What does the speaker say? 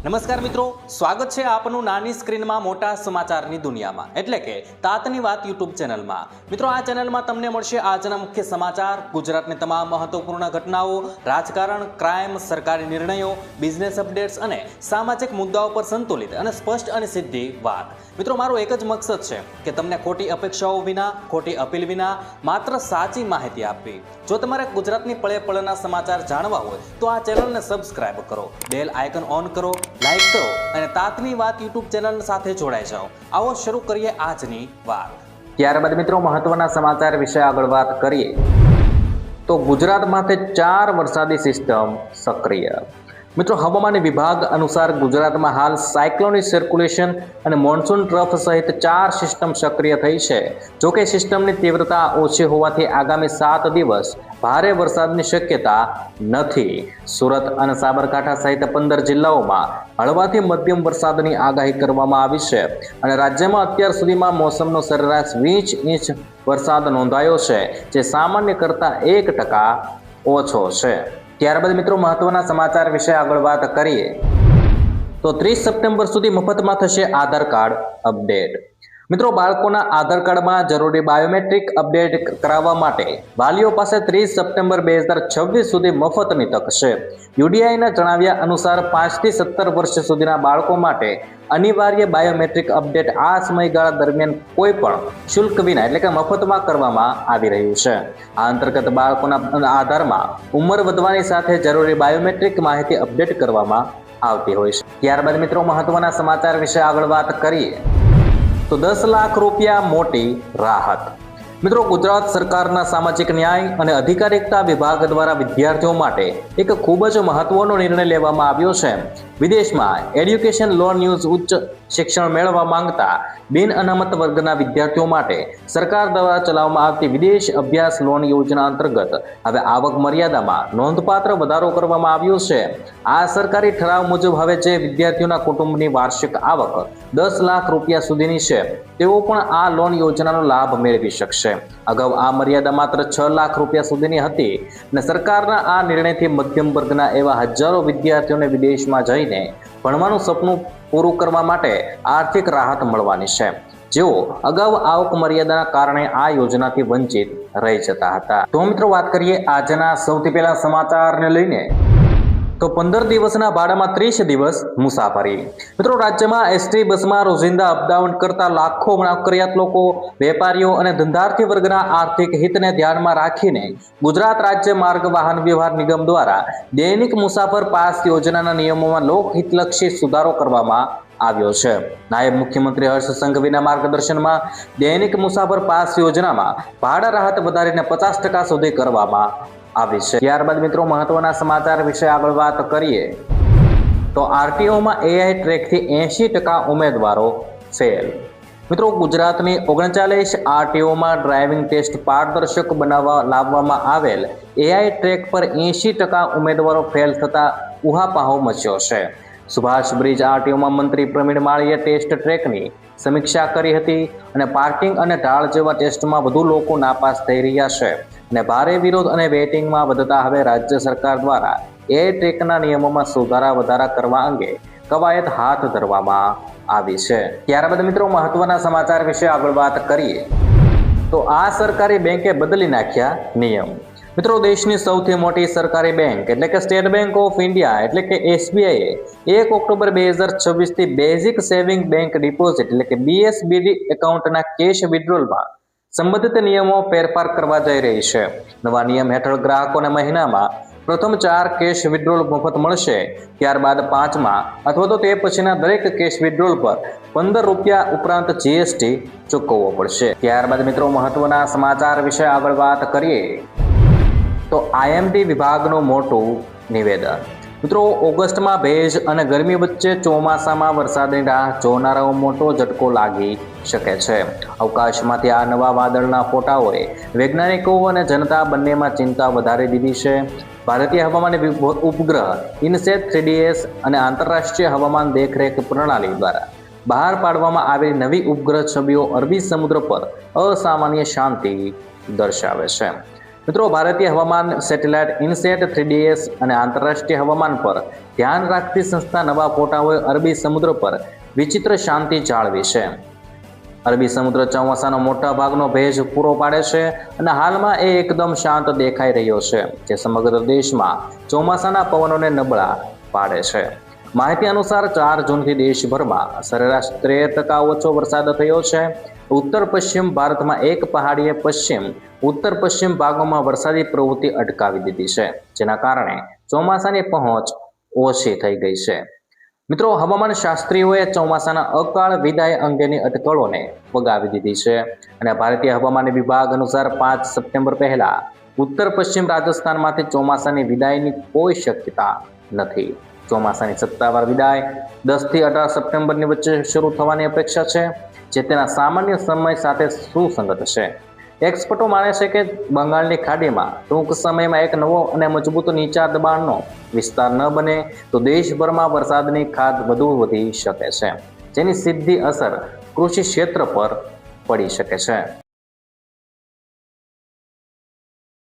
નમસ્કાર મિત્રો, સ્વાગત છે આપનું નાની સ્ક્રીનમાં મોટા સમાચારની દુનિયામાં એટલે કે તાતની વાત યુટ્યુબ ચેનલમાં। મિત્રો, આ ચેનલમાં તમને મળશે આજના મુખ્ય સમાચાર, ગુજરાતની તમામ મહત્વપૂર્ણ ઘટનાઓ, રાજકારણ, ક્રાઇમ, સરકારી નિર્ણયો, બિઝનેસ અપડેટ્સ અને સામાજિક મુદ્દાઓ પર સંતુલિત અને સ્પષ્ટ અને સીધી વાત। મિત્રો, મારો એક જ મકસદ છે કે તમને ખોટી અપેક્ષાઓ વિના, ખોટી અપીલ વિના માત્ર સાચી માહિતી આપવી। જો તમારે ગુજરાતની પળે પળના સમાચાર જાણવા હોય તો આ ચેનલને સબસ્ક્રાઇબ કરો, બેલ આઇકન ઓન કરો, લાઈક કરો અને તાતની વાત યુટ્યુબ ચેનલ સાથે જોડાઈ જાઓ। આવો શરૂ કરીએ આજની વાત। ત્યારબાદ મિત્રો મહત્વના સમાચાર વિશે આગળ વાત કરીએ તો ગુજરાતમાંથી 4 વરસાદી સિસ્ટમ સક્રિય। મિત્રો, હવામાન વિભાગ અનુસાર ગુજરાતમાં હાલ સાયક્લોનિક સર્ક્યુલેશન અને મોન્સૂન ટ્રફ સહિત 4 સિસ્ટમ સક્રિય થઈ છે। જોકે સિસ્ટમની તીવ્રતા ઓછી હોવાથી આગામી 7 દિવસ ભારે વરસાદની શક્યતા નથી। સુરત અને સાબરકાંઠા સહિત 15 જિલ્લાઓમાં હળવાથી મધ્યમ વરસાદની આગાહી કરવામાં આવી છે અને રાજ્યમાં અત્યાર સુધીમાં મોસમનો સરેરાશ 20 ઇંચ વરસાદ નોંધાયો છે, જે સામાન્ય કરતાં 1% ઓછો છે। ત્યારબાદ મિત્રો મહત્વના સમાચાર વિશે આગળ વાત કરીએ તો 30 સપ્ટેમ્બર સુધી મફતમાં થશે આધાર કાર્ડ અપડેટ। મિત્રો, બાળકોના આધાર કાર્ડમાં જરૂરી બાયોમેટ્રિક અપડેટ કરાવવા માટે વાલીઓ પાસે 30 સપ્ટેમ્બર 2026 સુધી મફતની તક છે। યુડીઆઈના જણાવ્યા અનુસાર 5 થી 17 વર્ષ સુધીના બાળકો માટે અનિવાર્ય બાયોમેટ્રિક અપડેટ આ સમયગાળા દરમિયાન કોઈ પણ શુલ્ક વિના એટલે કે મફતમાં કરવામાં આવી રહ્યું છે। આ અંતર્ગત બાળકોના આધારમાં ઉંમર વધવાની સાથે જરૂરી બાયોમેટ્રિક માહિતી અપડેટ કરવામાં આવતી હોય છે। ત્યારબાદ મિત્રો મહત્વના સમાચાર વિશે આગળ વાત કરીએ તો 10 લાખ રૂપિયા મોટી રાહત। મિત્રો, ગુજરાત સરકારના સામાજિક ન્યાય અને અધિકારિતા વિભાગ દ્વારા વિદ્યાર્થીઓ માટે એક ખૂબ જ મહત્વનો નિર્ણય લેવામાં આવ્યો છે। વિદેશમાં એડ્યુકેશન લોન યુઝ ઉચ્ચ શિક્ષણ મેળવવા માંગતા બિન અનામત વર્ગના વિદ્યાર્થીઓ માટે સરકાર દ્વારા ચલાવવામાં આવતી વિદેશ અભ્યાસ લોન યોજના અંતર્ગત હવે આવક મર્યાદામાં નોંધપાત્ર વધારો કરવામાં આવ્યો છે। આ સરકારી ઠરાવ મુજબ હવે જે વિદ્યાર્થીઓના કુટુંબની વાર્ષિક આવક 10 લાખ રૂપિયા સુધીની છે તેઓ પણ આ લોન યોજનાનો લાભ મેળવી શકશે। અગાઉ આ મર્યાદા માત્ર 6 લાખ રૂપિયા સુધીની હતી અને સરકારના આ નિર્ણયથી મધ્યમ વર્ગના એવા હજારો વિદ્યાર્થીઓને વિદેશમાં જઈને ભણવાનું સપનું પૂરું કરવા માટે આર્થિક રાહત મળવાની છે, જેઓ અગાઉ આવક મર્યાદાના કારણે આ યોજનાથી વંચિત રહી જતા હતા। તો મિત્રો વાત કરીએ આજના સૌથી પહેલા સમાચારને લઈને તો 15 દિવસના ભાડામાં 30 દિવસ મુસાફરી। મિત્રો, રાજ્યમાં એસટી બસમાં રોજિંદા અપડાઉન કરતા લાખો નોકરિયાત લોકો, વેપારીઓ અને ધંધાર્થી વર્ગના આર્થિક હિતને ધ્યાનમાં રાખીને ગુજરાત રાજ્ય માર્ગ વાહન વ્યવહાર નિગમ દ્વારા દૈનિક મુસાફર પાસ યોજનાના નિયમોમાં લોકહિતલક્ષી સુધારો કરવામાં આવ્યો છે। નાયબ મુખ્યમંત્રી હર્ષ સંઘવીના માર્ગદર્શનમાં દૈનિક મુસાફર પાસ યોજનામાં ભાડા રાહત વધારીને 50% સુધી કરવામાં આવી છે। ત્યારબાદ મિત્રો મહત્વના સમાચાર વિશે આગળ વાત કરીએ તો આરટીઓમાં એઆઈ ટ્રેકથી 80% ઉમેદવારો ફેલ। મિત્રો, ગુજરાતની 39 આરટીઓમાં ડ્રાઇવિંગ ટેસ્ટ પારદર્શક લાવવામાં આવેલ એઆઈ ટ્રેક પર 80% ઉમેદવારો ફેલ થતા ઉહાપોહ મચ્યો છે। સુભાષ બ્રિજ આરટીઓમાં મંત્રી પ્રવીણ માળીએ ટેસ્ટ ટ્રેકની સમીક્ષા કરી હતી અને પાર્કિંગ અને ઢાળ જેવા ટેસ્ટમાં વધુ લોકો નાપાસ થઈ રહ્યા છે અને ભારે વિરોધ અને વેઇટિંગમાં વધતા હવે રાજ્ય સરકાર દ્વારા એઆઈ ટ્રેકના નિયમોમાં વધારા કરવા અંગે કવાયત હાથ ધરવામાં આવી છે। ત્યારબાદ મિત્રો મહત્વના સમાચાર વિશે આગળ વાત કરીએ તો આ સરકારી બેંકે બદલી નાખ્યા નિયમ। મિત્રો, દેશની સૌથી મોટી સરકારી બેંક એટલે કે સ્ટેટ બેંક ઓફ ઇન્ડિયા એટલે કે એસબીઆઈએ 1 ઓક્ટોબર 2026 થી બેઝિક સેવિંગ બેંક ડિપોઝિટ એટલે કે બીએસબીડી એકાઉન્ટના કેશ વિડ્રોલમાં સંબંધિત નિયમો ફેરફાર કરવા જઈ રહી છે। નવા નિયમ હેઠળ ગ્રાહકોને મહિનામાં પ્રથમ 4 કેશ વિડ્રોલ મફત મળશે, ત્યારબાદ 5મા અથવા તો તે પછીના દરેક કેશ વિડ્રોલ પર 15 રૂપિયા ઉપરાંત જીએસટી ચૂકવવો પડશે। ત્યારબાદ મિત્રો મહત્વના સમાચાર વિશે આગળ વાત કરીએ તો આઈએમડી વિભાગનું મોટું નિવેદન। મિત્રો, ઓગસ્ટમાં ભેજ અને ગરમી વચ્ચે ચોમાસામાં વરસાદની રાહ જોનારાઓ મોટો ઝટકો લાગી શકે છે। અવકાશમાંથી આ નવા વાદળના ફોટાઓએ વૈજ્ઞાનિકો અને જનતા બંનેમાં ચિંતા વધારી દીધી છે। ભારતીય હવામાન ઉપગ્રહ ઇનસેટ 3DS અને આંતરરાષ્ટ્રીય હવામાન દેખરેખ પ્રણાલી દ્વારા બહાર પાડવામાં આવેલી નવી ઉપગ્રહ છબીઓ અરબી સમુદ્ર પર અસામાન્ય શાંતિ દર્શાવે છે। મિત્રો, ભારતીય હવામાન સેટેલાઇટ ઇનસેટ 3DS અને આંતરરાષ્ટ્રીય હવામાન પર ધ્યાન રાખતી સંસ્થા નવા ફોટાઓએ અરબી સમુદ્ર પર વિચિત્ર શાંતિ જાળવી છે. અરબી સમુદ્ર ચોમાસાનો મોટા ભાગનો ભેજ પૂરો પાડે છે અને હાલમાં એ એકદમ શાંત દેખાઈ રહ્યો છે, જે સમગ્ર દેશમાં ચોમાસાના પવનોને નબળા પાડે છે. માહિતી અનુસાર 4 જૂનથી દેશભરમાં સરેરાશ 13% ઓછો વરસાદ થયો છે. ઉત્તર પશ્ચિમ ભારતમાં એક પહાડીએ ઉત્તર પશ્ચિમ ભાગોમાં વરસાદી પ્રવૃત્તિ અટકાવી દીધી છે, જેના કારણે ચોમાસાની પહોંચ ઓછી થઈ ગઈ છે. મિત્રો, હવામાન શાસ્ત્રીઓએ ચોમાસાના અકાળ વિદાય અંગેની અટકળોને ફગાવી દીધી છે અને ભારતીય હવામાન વિભાગ અનુસાર 5 સપ્ટેમ્બર પહેલા ઉત્તર પશ્ચિમ રાજસ્થાનમાંથી ચોમાસાની વિદાયની કોઈ શક્યતા નથી. ચોમાસાની સત્તાવાર વિદાય 10 થી 18 સપ્ટેમ્બરની વચ્ચે શરૂ થવાની અપેક્ષા છે, જે તેના સામાન્ય સમય સાથે સુસંગત છે. એક્સપર્ટો માને છે કે બંગાળની ખાડીમાં ટૂંક સમયમાં એક નવો અને મજબૂત નીચા દબાણનો વિસ્તાર ન બને તો દેશભરમાં વરસાદની ખાધ વધુ વધી શકે છે, જેની સીધી અસર કૃષિ ક્ષેત્ર પર પડી શકે છે.